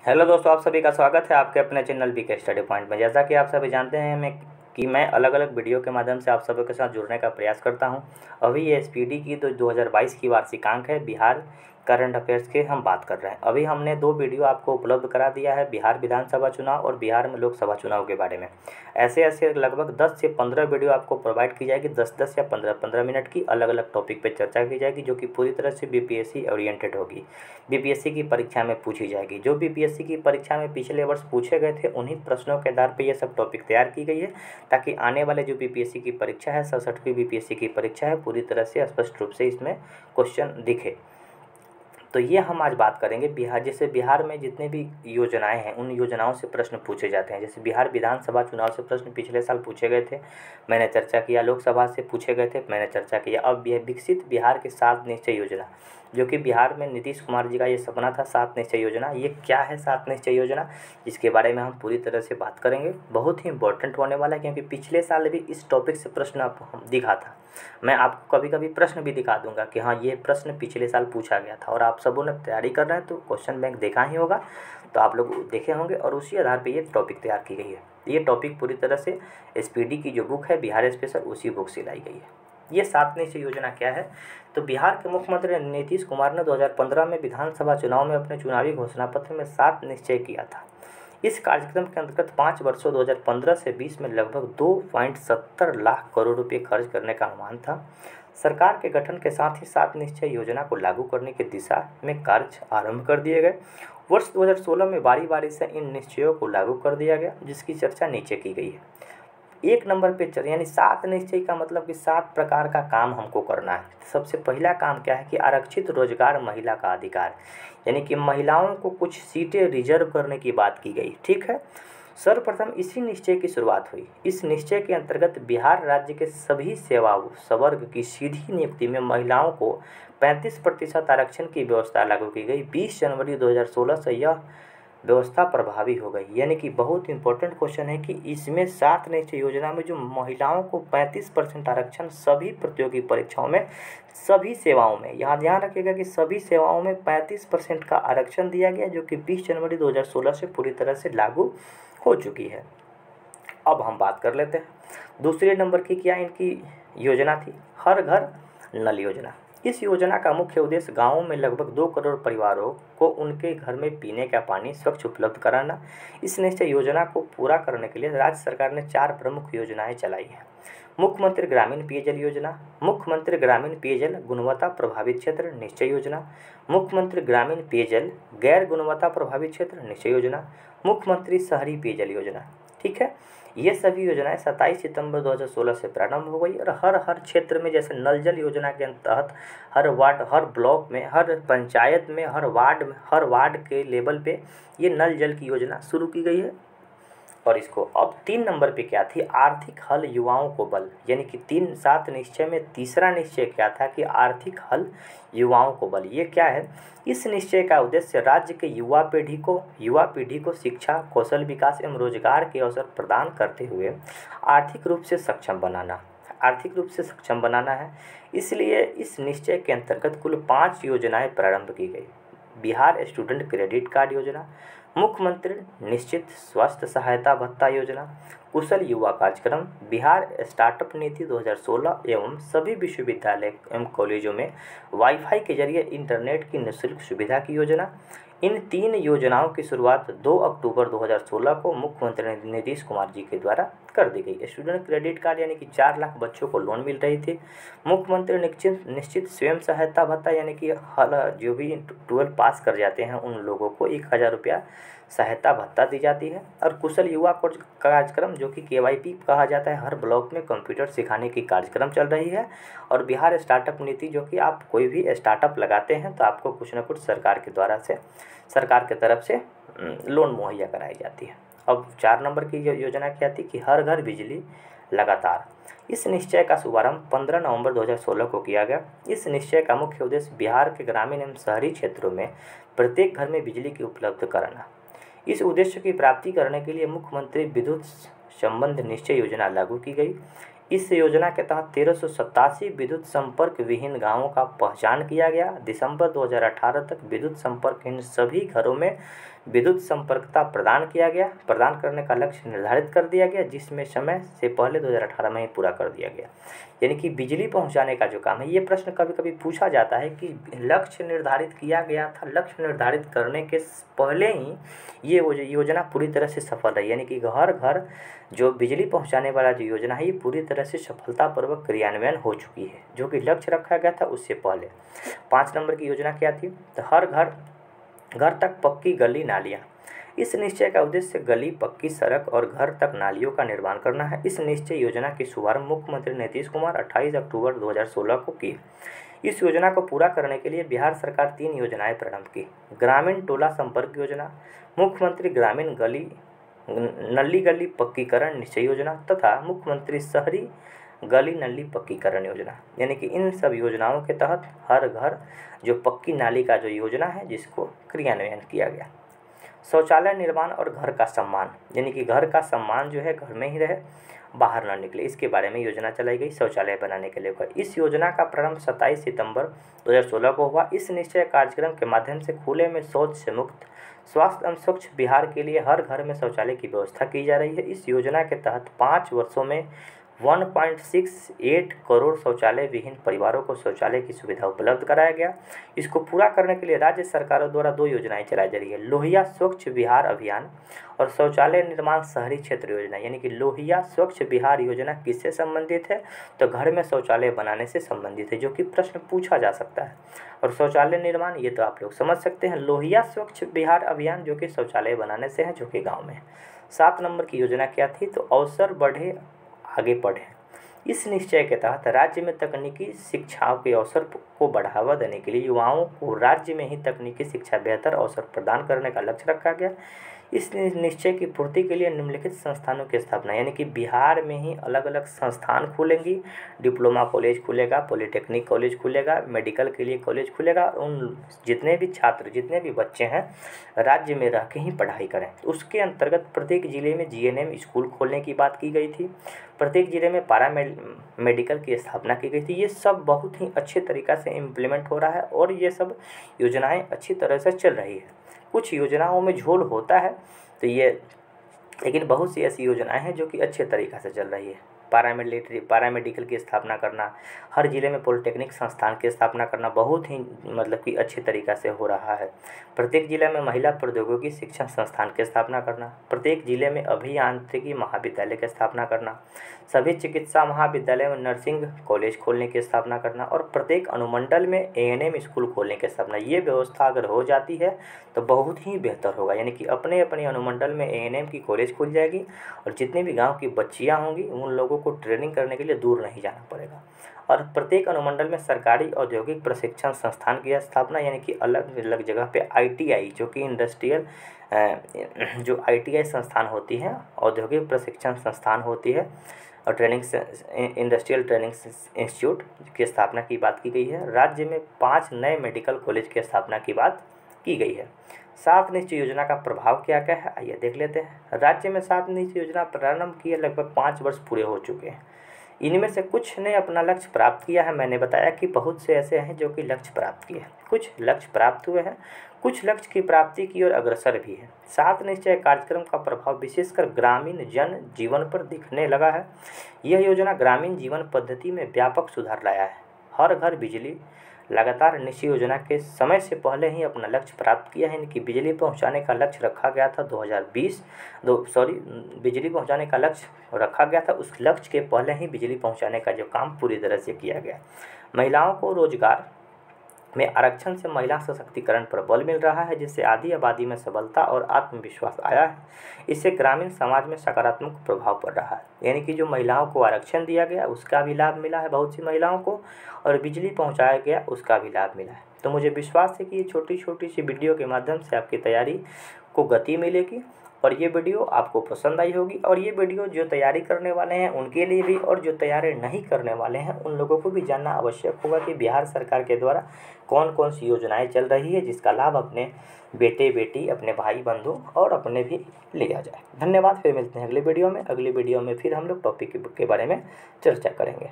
Hello दोस्तों, आप सभी का स्वागत है आपके अपने चैनल बीके स्टडी पॉइंट में। जैसा कि आप सभी जानते हैं मैं अलग अलग वीडियो के माध्यम से आप सभी के साथ जुड़ने का प्रयास करता हूं। अभी ये एसपीडी की 2022 की वार्षिकांक है, बिहार करंट अफेयर्स के हम बात कर रहे हैं। अभी हमने 2 वीडियो आपको उपलब्ध करा दिया है, बिहार विधानसभा चुनाव और बिहार में लोकसभा चुनाव के बारे में। ऐसे ऐसे लगभग 10 से 15 वीडियो आपको प्रोवाइड की जाएगी, 10-10 या 15-15 मिनट की अलग अलग टॉपिक पे चर्चा की जाएगी, जो कि पूरी तरह से बीपीएससी ओरिएंटेड होगी, बीपीएससी की परीक्षा में पूछी जाएगी। जो बीपीएससी की परीक्षा में पिछले वर्ष पूछे गए थे उन्हीं प्रश्नों के आधार पर ये सब टॉपिक तैयार की गई है, ताकि आने वाले जो बीपीएससी की परीक्षा है, 67वीं बीपीएससी की परीक्षा है, पूरी तरह से स्पष्ट रूप से इसमें क्वेश्चन दिखे। तो ये हम आज बात करेंगे बिहार, जैसे बिहार में जितने भी योजनाएं हैं उन योजनाओं से प्रश्न पूछे जाते हैं। जैसे बिहार विधानसभा चुनाव से प्रश्न पिछले साल पूछे गए थे, मैंने चर्चा किया। लोकसभा से पूछे गए थे, मैंने चर्चा किया। अब यह विकसित बिहार की 7 निश्चय योजना, जो कि बिहार में नीतीश कुमार जी का ये सपना था, 7 निश्चय योजना। ये क्या है 7 निश्चय योजना, इसके बारे में हम पूरी तरह से बात करेंगे। बहुत ही इंपॉर्टेंट होने वाला है, क्योंकि पिछले साल भी इस टॉपिक से प्रश्न आपको दिखा था। मैं आपको कभी कभी प्रश्न भी दिखा दूंगा कि हाँ, ये प्रश्न पिछले साल पूछा गया था, और आप सबों ने तैयारी कर रहे हैं तो क्वेश्चन बैंक देखा ही होगा, तो आप लोग देखे होंगे, और उसी आधार पे ये टॉपिक तैयार की गई है। ये टॉपिक पूरी तरह से एसपीडी की जो बुक है बिहार स्पेशल, उसी बुक से लाई गई है। ये 7 निश्चय योजना क्या है, तो बिहार के मुख्यमंत्री नीतीश कुमार ने 2015 में विधानसभा चुनाव में अपने चुनावी घोषणा पत्र में 7 निश्चय किया था। इस कार्यक्रम के अंतर्गत 5 वर्षों 2015 से 20 में लगभग 2.70 लाख करोड़ रुपए खर्च करने का अनुमान था। सरकार के गठन के साथ ही 7 निश्चय योजना को लागू करने की दिशा में कार्य आरंभ कर दिए गए। वर्ष 2016 में बारी बारी से इन निश्चयों को लागू कर दिया गया, जिसकी चर्चा नीचे की गई है। 1 नंबर पे यानी 7 निश्चय का मतलब कि 7 प्रकार का काम हमको करना है। सबसे पहला काम क्या है कि आरक्षित रोजगार महिला का अधिकार, यानी कि महिलाओं को कुछ सीटें रिजर्व करने की बात की गई। ठीक है, सर्वप्रथम इसी निश्चय की शुरुआत हुई। इस निश्चय के अंतर्गत बिहार राज्य के सभी सेवा वर्ग की सीधी नियुक्ति में महिलाओं को 35% आरक्षण की व्यवस्था लागू की गई। 20 जनवरी 2016 से यह व्यवस्था प्रभावी हो गई। यानी कि बहुत इंपॉर्टेंट क्वेश्चन है कि इसमें 7 निश्चय योजना में जो महिलाओं को 35% आरक्षण सभी प्रतियोगी परीक्षाओं में, सभी सेवाओं में, यहाँ ध्यान रखिएगा कि सभी सेवाओं में 35% का आरक्षण दिया गया, जो कि 20 जनवरी 2016 से पूरी तरह से लागू हो चुकी है। अब हम बात कर लेते हैं दूसरे नंबर की। क्या इनकी योजना थी? हर घर नल योजना। इस योजना का मुख्य उद्देश्य गाँवों में लगभग 2 करोड़ परिवारों को उनके घर में पीने का पानी स्वच्छ उपलब्ध कराना। इस निश्चय योजना को पूरा करने के लिए राज्य सरकार ने 4 प्रमुख योजनाएं चलाई हैं। मुख्यमंत्री ग्रामीण पेयजल योजना, मुख्यमंत्री ग्रामीण पेयजल गुणवत्ता प्रभावित क्षेत्र निश्चय योजना, मुख्यमंत्री ग्रामीण पेयजल गैर गुणवत्ता प्रभावित क्षेत्र निश्चय योजना, मुख्यमंत्री शहरी पेयजल योजना। ठीक है, ये सभी योजनाएं 27 सितंबर 2016 से प्रारंभ हो गई, और हर क्षेत्र में, जैसे नल जल योजना के तहत हर वार्ड, हर ब्लॉक में, हर पंचायत में, हर वार्ड के लेवल पे ये नल जल की योजना शुरू की गई है। और इसको अब 3 नंबर पे क्या थी? आर्थिक हल युवाओं को बल। यानी कि 7 निश्चय में तीसरा निश्चय क्या था कि आर्थिक हल युवाओं को बल। ये क्या है? इस निश्चय का उद्देश्य राज्य के युवा पीढ़ी को शिक्षा, कौशल विकास एवं रोजगार के अवसर प्रदान करते हुए आर्थिक रूप से सक्षम बनाना है। इसलिए इस निश्चय के अंतर्गत कुल 5 योजनाएं प्रारंभ की गई। बिहार स्टूडेंट क्रेडिट कार्ड योजना, मुख्यमंत्री निश्चित स्वास्थ्य सहायता भत्ता योजना, कुशल युवा कार्यक्रम, बिहार स्टार्टअप नीति 2016 एवं सभी विश्वविद्यालय एवं कॉलेजों में वाईफाई के जरिए इंटरनेट की निःशुल्क सुविधा की योजना। इन 3 योजनाओं की शुरुआत 2 अक्टूबर 2016 को मुख्यमंत्री नीतीश कुमार जी के द्वारा कर दी गई। स्टूडेंट क्रेडिट कार्ड यानी कि 4 लाख बच्चों को लोन मिल रही थी। मुख्यमंत्री निश्चित स्वयं सहायता भत्ता, यानी कि जो भी 12 पास कर जाते हैं उन लोगों को 1000 रुपया सहायता भत्ता दी जाती है। और कुशल युवा कार्यक्रम, जो कि KYP कहा जाता है, हर ब्लॉक में कंप्यूटर सिखाने की कार्यक्रम चल रही है। और बिहार स्टार्टअप नीति, जो कि आप कोई भी स्टार्टअप लगाते हैं तो आपको कुछ न कुछ सरकार की तरफ से लोन मुहैया कराई जाती है। अब 4 नंबर की योजना क्या थी कि हर घर बिजली लगातार। इस निश्चय का शुभारंभ 15 नवंबर 2016 को किया गया। इस निश्चय का मुख्य उद्देश्य बिहार के ग्रामीण एवं शहरी क्षेत्रों में प्रत्येक घर में बिजली की उपलब्ध कराना। इस उद्देश्य की प्राप्ति करने के लिए मुख्यमंत्री विद्युत संबंध निश्चय योजना लागू की गई। इस योजना के तहत 1387 विद्युत संपर्क विहीन गांवों का पहचान किया गया। दिसंबर 2018 तक विद्युत संपर्कहीन सभी घरों में विद्युत संपर्कता प्रदान करने का लक्ष्य निर्धारित कर दिया गया, जिसमें समय से पहले 2018 में ही पूरा कर दिया गया। यानी कि बिजली पहुंचाने का जो काम है, ये प्रश्न कभी कभी पूछा जाता है कि लक्ष्य निर्धारित किया गया था, लक्ष्य निर्धारित करने के पहले ही ये योजना पूरी तरह से सफल है। यानी कि घर घर जो बिजली पहुंचाने वाला जो योजना है, ये पूरी तरह से सफलतापूर्वक क्रियान्वयन हो चुकी है, जो कि लक्ष्य रखा गया था उससे पहले। 5 नंबर की योजना क्या थी? तो हर घर तक पक्की गली नालियाँ। इस निश्चय का उद्देश्य गली, पक्की सड़क और घर तक नालियों का निर्माण करना है। इस निश्चय योजना की शुभारंभ मुख्यमंत्री नीतीश कुमार 28 अक्टूबर 2016 को की। इस योजना को पूरा करने के लिए बिहार सरकार 3 योजनाएं प्रारंभ की। ग्रामीण टोला संपर्क योजना, मुख्यमंत्री ग्रामीण गली नली गली पक्कीकरण निश्चय योजना तथा मुख्यमंत्री शहरी गली नली पक्कीकरण योजना। यानी कि इन सब योजनाओं के तहत हर घर जो पक्की नाली का जो योजना है, जिसको क्रियान्वयन किया गया। शौचालय निर्माण और घर का सम्मान, यानी कि घर का सम्मान जो है घर में ही रहे, बाहर ना निकले, इसके बारे में योजना चलाई गई शौचालय बनाने के लिए। इस योजना का प्रारंभ 27 सितंबर 2016 को हुआ। इस निश्चय कार्यक्रम के माध्यम से खुले में शौच से मुक्त, स्वास्थ्य एवं स्वच्छ बिहार के लिए हर घर में शौचालय की व्यवस्था की जा रही है। इस योजना के तहत 5 वर्षों में 1.68 करोड़ शौचालय विहीन परिवारों को शौचालय की सुविधा उपलब्ध कराया गया। इसको पूरा करने के लिए राज्य सरकारों द्वारा 2 योजनाएं चलाई जा रही है, लोहिया स्वच्छ बिहार अभियान और शौचालय निर्माण शहरी क्षेत्र योजना। यानी कि लोहिया स्वच्छ बिहार योजना किससे संबंधित है? तो घर में शौचालय बनाने से संबंधित है, जो कि प्रश्न पूछा जा सकता है। और शौचालय निर्माण, ये तो आप लोग समझ सकते हैं, लोहिया स्वच्छ बिहार अभियान जो कि शौचालय बनाने से है, जो कि गाँव में है। 7 नंबर की योजना क्या थी? तो अवसर बढ़े आगे बढ़े। इस निश्चय के तहत राज्य में तकनीकी शिक्षाओं के अवसर को बढ़ावा देने के लिए युवाओं को राज्य में ही तकनीकी शिक्षा बेहतर अवसर प्रदान करने का लक्ष्य रखा गया। इस निश्चय की पूर्ति के लिए निम्नलिखित संस्थानों की स्थापना, यानी कि बिहार में ही अलग अलग संस्थान खुलेंगी। डिप्लोमा कॉलेज खुलेगा, पॉलिटेक्निक कॉलेज खुलेगा, मेडिकल के लिए कॉलेज खुलेगा। उन जितने भी छात्र, जितने भी बच्चे हैं, राज्य में रह के ही पढ़ाई करें। उसके अंतर्गत प्रत्येक जिले में जीएनएम स्कूल खोलने की बात की गई थी। प्रत्येक जिले में मेडिकल की स्थापना की गई थी। ये सब बहुत ही अच्छे तरीक़ा से इम्प्लीमेंट हो रहा है और ये सब योजनाएं अच्छी तरह से चल रही है। कुछ योजनाओं में झोल होता है तो ये, लेकिन बहुत सी ऐसी योजनाएं हैं जो कि अच्छे तरीक़ा से चल रही है। पैरामेडिकल की स्थापना करना, हर ज़िले में पॉलिटेक्निक संस्थान की स्थापना करना बहुत ही मतलब कि अच्छे तरीक़ा से हो रहा है। प्रत्येक ज़िले में महिला प्रौद्योगिकी शिक्षण संस्थान की स्थापना करना, प्रत्येक ज़िले में अभियांत्रिकी महाविद्यालय की स्थापना करना, सभी चिकित्सा महाविद्यालय में नर्सिंग कॉलेज खोलने की स्थापना करना और प्रत्येक अनुमंडल में एएनएम स्कूल खोलने की स्थापना। ये व्यवस्था अगर हो जाती है तो बहुत ही बेहतर होगा। यानी कि अपने अपने अनुमंडल में एएनएम की कॉलेज खुल जाएगी और जितने भी गाँव की बच्चियाँ होंगी उन लोगों को ट्रेनिंग करने के लिए दूर नहीं जाना पड़ेगा। और प्रत्येक अनुमंडल में सरकारी औद्योगिक प्रशिक्षण संस्थान की स्थापना, यानी कि अलग अलग जगह पे आईटीआई, जो कि जो आईटीआई संस्थान होती है, औद्योगिक प्रशिक्षण संस्थान होती है, और इंडस्ट्रियल ट्रेनिंग इंस्टीट्यूट की स्थापना की बात की गई है। राज्य में 5 नए मेडिकल कॉलेज की स्थापना की बात की गई है। 7 निश्चय योजना का प्रभाव क्या क्या है, आइए देख लेते हैं। राज्य में 7 निश्चय योजना प्रारंभ किए लगभग 5 वर्ष पूरे हो चुके हैं। इनमें से कुछ ने अपना लक्ष्य प्राप्त किया है। मैंने बताया कि बहुत से ऐसे हैं जो कि लक्ष्य प्राप्त किए हैं, कुछ लक्ष्य प्राप्त हुए हैं, कुछ लक्ष्य की प्राप्ति की ओर अग्रसर भी है। 7 निश्चय कार्यक्रम का प्रभाव विशेषकर ग्रामीण जन जीवन पर दिखने लगा है। यह योजना ग्रामीण जीवन पद्धति में व्यापक सुधार लाया है। हर घर बिजली लगातार निश्चय योजना के समय से पहले ही अपना लक्ष्य प्राप्त किया है। इनकी बिजली पहुंचाने का लक्ष्य रखा गया था बिजली पहुंचाने का लक्ष्य रखा गया था। उस लक्ष्य के पहले ही बिजली पहुंचाने का जो काम पूरी तरह से किया गया। महिलाओं को रोजगार में आरक्षण से महिला सशक्तिकरण पर बल मिल रहा है, जिससे आधी आबादी में सबलता और आत्मविश्वास आया है। इससे ग्रामीण समाज में सकारात्मक प्रभाव पड़ रहा है। यानी कि जो महिलाओं को आरक्षण दिया गया उसका भी लाभ मिला है बहुत सी महिलाओं को, और बिजली पहुंचाया गया उसका भी लाभ मिला है। तो मुझे विश्वास है कि ये छोटी छोटी सी वीडियो के माध्यम से आपकी तैयारी को गति मिलेगी और ये वीडियो आपको पसंद आई होगी। और ये वीडियो जो तैयारी करने वाले हैं उनके लिए भी, और जो तैयारी नहीं करने वाले हैं उन लोगों को भी जानना आवश्यक होगा कि बिहार सरकार के द्वारा कौन कौन सी योजनाएं चल रही है, जिसका लाभ अपने बेटे बेटी, अपने भाई बंधु और अपने भी लिया जाए। धन्यवाद। फिर मिलते हैं अगले वीडियो में। अगली वीडियो में फिर हम लोग टॉपिक के बारे में चर्चा करेंगे।